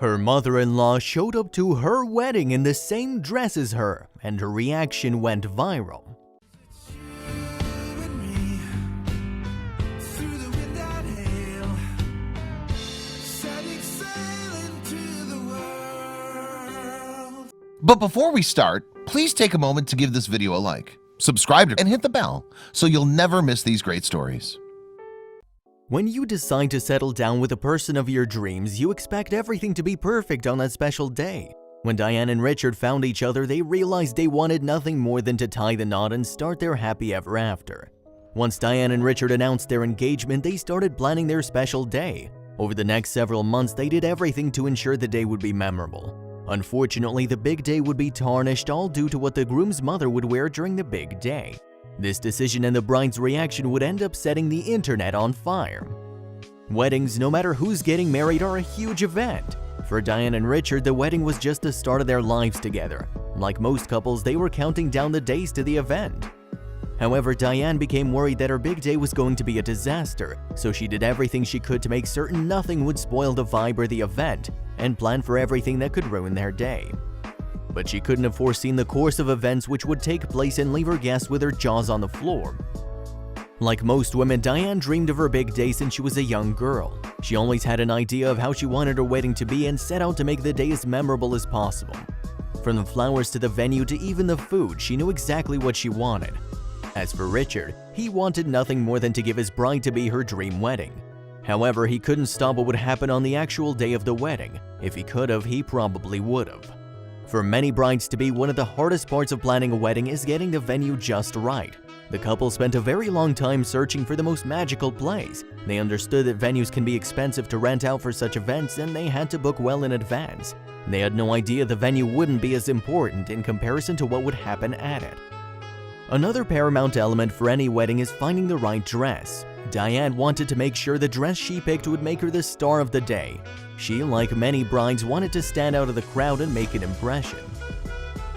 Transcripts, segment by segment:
Her mother-in-law showed up to her wedding in the same dress as her, and her reaction went viral. But before we start, please take a moment to give this video a like, subscribe, and hit the bell so you'll never miss these great stories. When you decide to settle down with the person of your dreams, you expect everything to be perfect on that special day. When Diane and Richard found each other, they realized they wanted nothing more than to tie the knot and start their happy ever after. Once Diane and Richard announced their engagement, they started planning their special day. Over the next several months, they did everything to ensure the day would be memorable. Unfortunately, the big day would be tarnished, all due to what the groom's mother would wear during the big day. This decision and the bride's reaction would end up setting the internet on fire. Weddings, no matter who's getting married, are a huge event. For Diane and Richard, the wedding was just the start of their lives together. Like most couples, they were counting down the days to the event. However, Diane became worried that her big day was going to be a disaster, so she did everything she could to make certain nothing would spoil the vibe or the event, and planned for everything that could ruin their day. But she couldn't have foreseen the course of events which would take place and leave her guests with their jaws on the floor. Like most women, Diane dreamed of her big day since she was a young girl. She always had an idea of how she wanted her wedding to be and set out to make the day as memorable as possible. From the flowers to the venue to even the food, she knew exactly what she wanted. As for Richard, he wanted nothing more than to give his bride-to-be her dream wedding. However, he couldn't stop what would happen on the actual day of the wedding. If he could have, he probably would have. For many brides-to-be, one of the hardest parts of planning a wedding is getting the venue just right. The couple spent a very long time searching for the most magical place. They understood that venues can be expensive to rent out for such events, and they had to book well in advance. They had no idea the venue wouldn't be as important in comparison to what would happen at it. Another paramount element for any wedding is finding the right dress. Diane wanted to make sure the dress she picked would make her the star of the day. She, like many brides, wanted to stand out of the crowd and make an impression.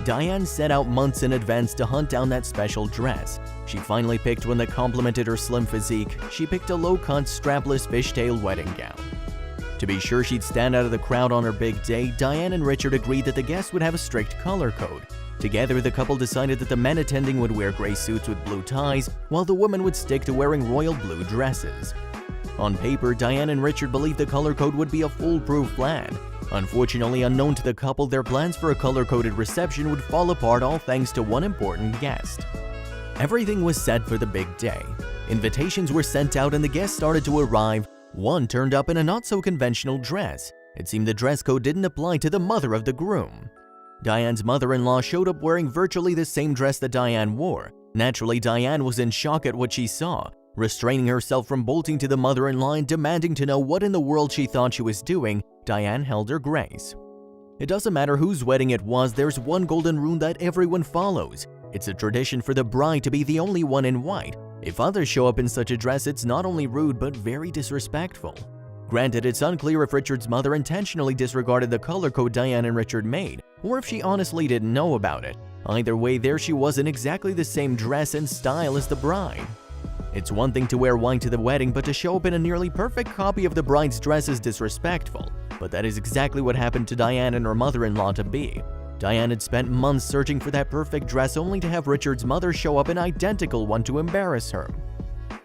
Diane set out months in advance to hunt down that special dress. She finally picked one that complemented her slim physique. She picked a low-cut, strapless fishtail wedding gown. To be sure she'd stand out of the crowd on her big day, Diane and Richard agreed that the guests would have a strict color code. Together, the couple decided that the men attending would wear gray suits with blue ties, while the women would stick to wearing royal blue dresses. On paper, Diane and Richard believed the color code would be a foolproof plan. Unfortunately, unknown to the couple, their plans for a color-coded reception would fall apart, all thanks to one important guest. Everything was set for the big day. Invitations were sent out and the guests started to arrive. One turned up in a not-so-conventional dress. It seemed the dress code didn't apply to the mother of the groom. Diane's mother-in-law showed up wearing virtually the same dress that Diane wore. Naturally, Diane was in shock at what she saw. Restraining herself from bolting to the mother-in-law and demanding to know what in the world she thought she was doing, Diane held her grace. It doesn't matter whose wedding it was, there's one golden rule that everyone follows. It's a tradition for the bride to be the only one in white. If others show up in such a dress, it's not only rude but very disrespectful. Granted, it's unclear if Richard's mother intentionally disregarded the color code Diane and Richard made, or if she honestly didn't know about it. Either way, there she was in exactly the same dress and style as the bride. It's one thing to wear white to the wedding, but to show up in a nearly perfect copy of the bride's dress is disrespectful. But that is exactly what happened to Diane and her mother-in-law-to-be. Diane had spent months searching for that perfect dress only to have Richard's mother show up an identical one to embarrass her.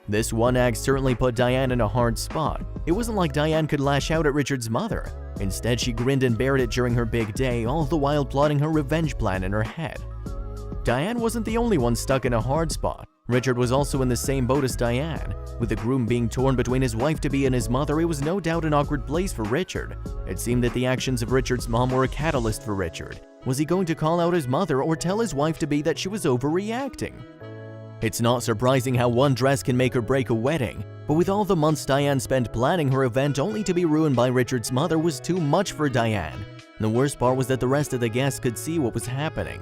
This one act certainly put Diane in a hard spot. It wasn't like Diane could lash out at Richard's mother. Instead, she grinned and bared it during her big day, all the while plotting her revenge plan in her head. Diane wasn't the only one stuck in a hard spot. Richard was also in the same boat as Diane. With the groom being torn between his wife-to-be and his mother, it was no doubt an awkward place for Richard. It seemed that the actions of Richard's mom were a catalyst for Richard. Was he going to call out his mother or tell his wife-to-be that she was overreacting? It's not surprising how one dress can make or break a wedding, but with all the months Diane spent planning her event only to be ruined by Richard's mother was too much for Diane. The worst part was that the rest of the guests could see what was happening.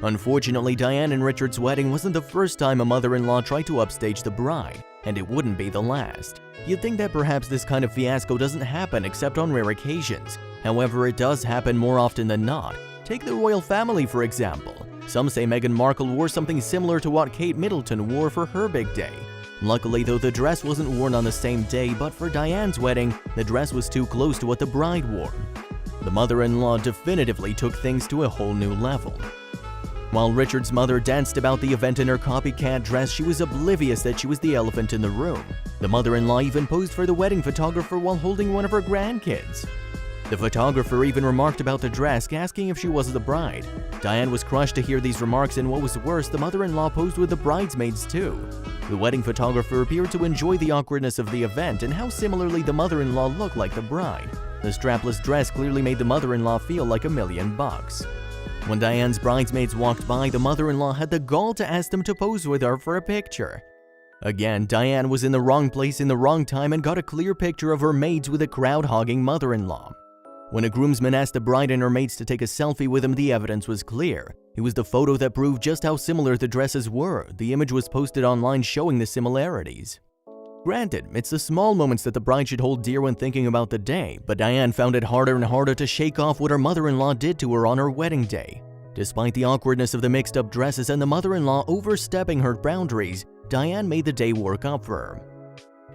Unfortunately, Diane and Richard's wedding wasn't the first time a mother-in-law tried to upstage the bride, and it wouldn't be the last. You'd think that perhaps this kind of fiasco doesn't happen except on rare occasions. However, it does happen more often than not. Take the royal family, for example. Some say Meghan Markle wore something similar to what Kate Middleton wore for her big day. Luckily, though, the dress wasn't worn on the same day, but for Diane's wedding, the dress was too close to what the bride wore. The mother-in-law definitively took things to a whole new level. While Richard's mother danced about the event in her copycat dress, she was oblivious that she was the elephant in the room. The mother-in-law even posed for the wedding photographer while holding one of her grandkids. The photographer even remarked about the dress, asking if she was the bride. Diane was crushed to hear these remarks, and what was worse, the mother-in-law posed with the bridesmaids too. The wedding photographer appeared to enjoy the awkwardness of the event and how similarly the mother-in-law looked like the bride. The strapless dress clearly made the mother-in-law feel like $1,000,000. When Diane's bridesmaids walked by, the mother-in-law had the gall to ask them to pose with her for a picture. Again, Diane was in the wrong place in the wrong time and got a clear picture of her maids with a crowd-hogging mother-in-law. When a groomsman asked the bride and her maids to take a selfie with him, the evidence was clear. It was the photo that proved just how similar the dresses were. The image was posted online showing the similarities. Granted, it's the small moments that the bride should hold dear when thinking about the day, but Diane found it harder and harder to shake off what her mother-in-law did to her on her wedding day. Despite the awkwardness of the mixed-up dresses and the mother-in-law overstepping her boundaries, Diane made the day work out for her.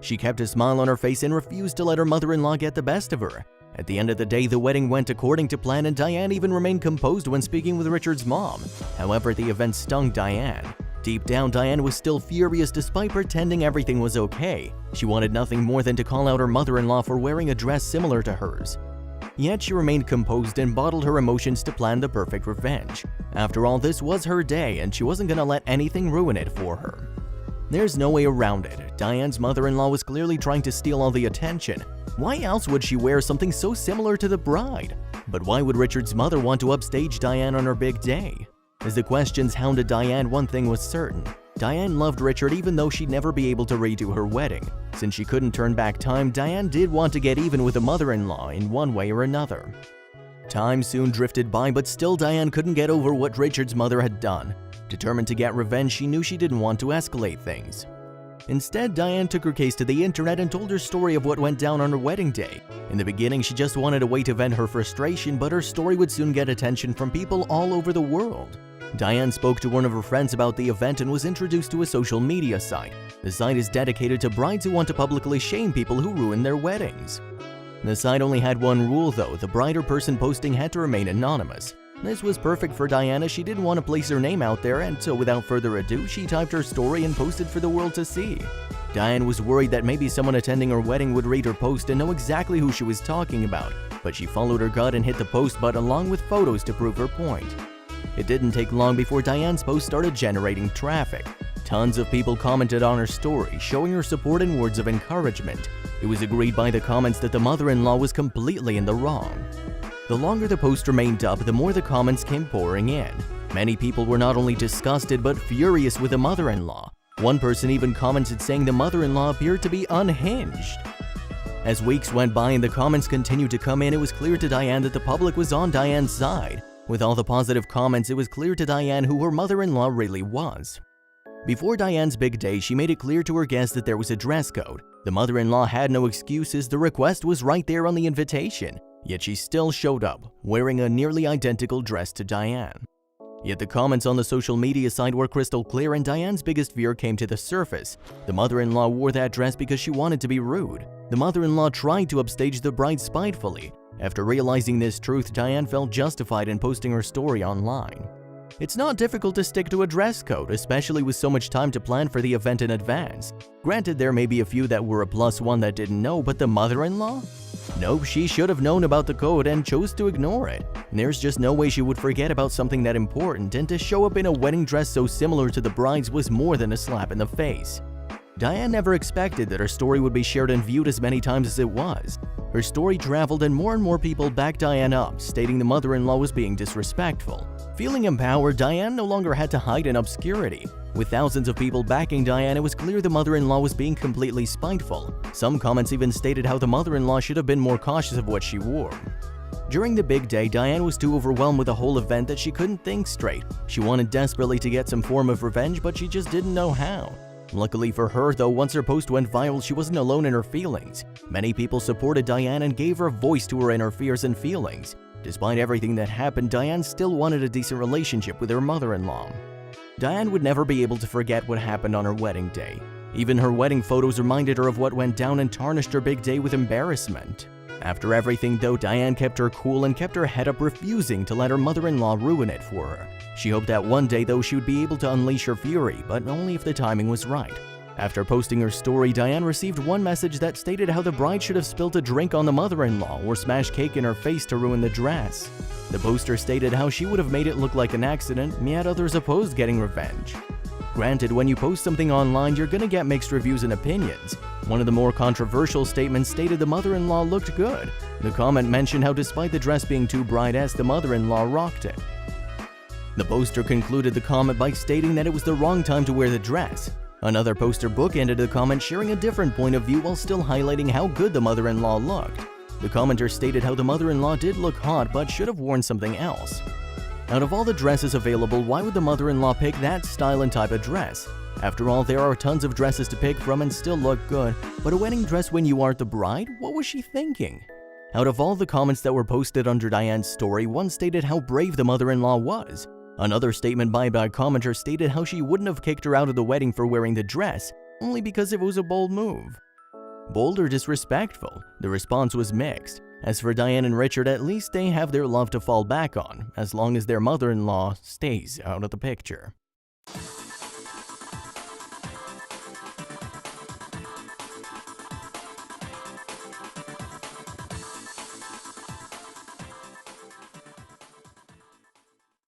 She kept a smile on her face and refused to let her mother-in-law get the best of her. At the end of the day, the wedding went according to plan, and Diane even remained composed when speaking with Richard's mom. However, the event stung Diane. Deep down, Diane was still furious despite pretending everything was okay. She wanted nothing more than to call out her mother-in-law for wearing a dress similar to hers. Yet she remained composed and bottled her emotions to plan the perfect revenge. After all, this was her day, and she wasn't gonna let anything ruin it for her. There's no way around it. Diane's mother-in-law was clearly trying to steal all the attention. Why else would she wear something so similar to the bride? But why would Richard's mother want to upstage Diane on her big day? As the questions hounded Diane, one thing was certain. Diane loved Richard even though she'd never be able to redo her wedding. Since she couldn't turn back time, Diane did want to get even with the mother-in-law in one way or another. Time soon drifted by, but still Diane couldn't get over what Richard's mother had done. Determined to get revenge, she knew she didn't want to escalate things. Instead, Diane took her case to the internet and told her story of what went down on her wedding day. In the beginning, she just wanted a way to vent her frustration, but her story would soon get attention from people all over the world. Diane spoke to one of her friends about the event and was introduced to a social media site. The site is dedicated to brides who want to publicly shame people who ruin their weddings. The site only had one rule though: the bride or person posting had to remain anonymous. This was perfect for Diane as she didn't want to place her name out there, and so without further ado, she typed her story and posted for the world to see. Diane was worried that maybe someone attending her wedding would read her post and know exactly who she was talking about, but she followed her gut and hit the post button along with photos to prove her point. It didn't take long before Diane's post started generating traffic. Tons of people commented on her story, showing her support and words of encouragement. It was agreed by the comments that the mother-in-law was completely in the wrong. The longer the post remained up, the more the comments came pouring in. Many people were not only disgusted but furious with the mother-in-law. One person even commented saying the mother-in-law appeared to be unhinged. As weeks went by and the comments continued to come in, it was clear to Diane that the public was on Diane's side. With all the positive comments, it was clear to Diane who her mother-in-law really was. Before Diane's big day, she made it clear to her guests that there was a dress code. The mother-in-law had no excuses, the request was right there on the invitation. Yet she still showed up, wearing a nearly identical dress to Diane. Yet the comments on the social media site were crystal clear, and Diane's biggest fear came to the surface. The mother-in-law wore that dress because she wanted to be rude. The mother-in-law tried to upstage the bride spitefully. After realizing this truth, Diane felt justified in posting her story online. It's not difficult to stick to a dress code, especially with so much time to plan for the event in advance. Granted, there may be a few that were a +1 that didn't know, but the mother-in-law? Nope, she should have known about the code and chose to ignore it. There's just no way she would forget about something that important, and to show up in a wedding dress so similar to the bride's was more than a slap in the face. Diane never expected that her story would be shared and viewed as many times as it was. Her story traveled and more people backed Diane up, stating the mother-in-law was being disrespectful. Feeling empowered, Diane no longer had to hide in obscurity. With thousands of people backing Diane, it was clear the mother-in-law was being completely spiteful. Some comments even stated how the mother-in-law should have been more cautious of what she wore. During the big day, Diane was too overwhelmed with the whole event that she couldn't think straight. She wanted desperately to get some form of revenge, but she just didn't know how. Luckily for her, though, once her post went viral, she wasn't alone in her feelings. Many people supported Diane and gave her voice to her inner fears and feelings. Despite everything that happened, Diane still wanted a decent relationship with her mother-in-law. Diane would never be able to forget what happened on her wedding day. Even her wedding photos reminded her of what went down and tarnished her big day with embarrassment. After everything though, Diane kept her cool and kept her head up, refusing to let her mother-in-law ruin it for her. She hoped that one day though she would be able to unleash her fury, but only if the timing was right. After posting her story, Diane received one message that stated how the bride should have spilled a drink on the mother-in-law or smashed cake in her face to ruin the dress. The poster stated how she would have made it look like an accident, yet others opposed getting revenge. Granted, when you post something online, you're gonna get mixed reviews and opinions. One of the more controversial statements stated the mother-in-law looked good. The comment mentioned how despite the dress being too bride-esque, the mother-in-law rocked it. The poster concluded the comment by stating that it was the wrong time to wear the dress. Another poster bookended the comment, sharing a different point of view while still highlighting how good the mother-in-law looked. The commenter stated how the mother-in-law did look hot but should have worn something else. Out of all the dresses available, why would the mother-in-law pick that style and type of dress? After all, there are tons of dresses to pick from and still look good, but a wedding dress when you aren't the bride? What was she thinking? Out of all the comments that were posted under Diane's story, one stated how brave the mother-in-law was. Another statement by a commenter stated how she wouldn't have kicked her out of the wedding for wearing the dress, only because it was a bold move. Bold or disrespectful? The response was mixed. As for Diane and Richard, at least they have their love to fall back on, as long as their mother-in-law stays out of the picture.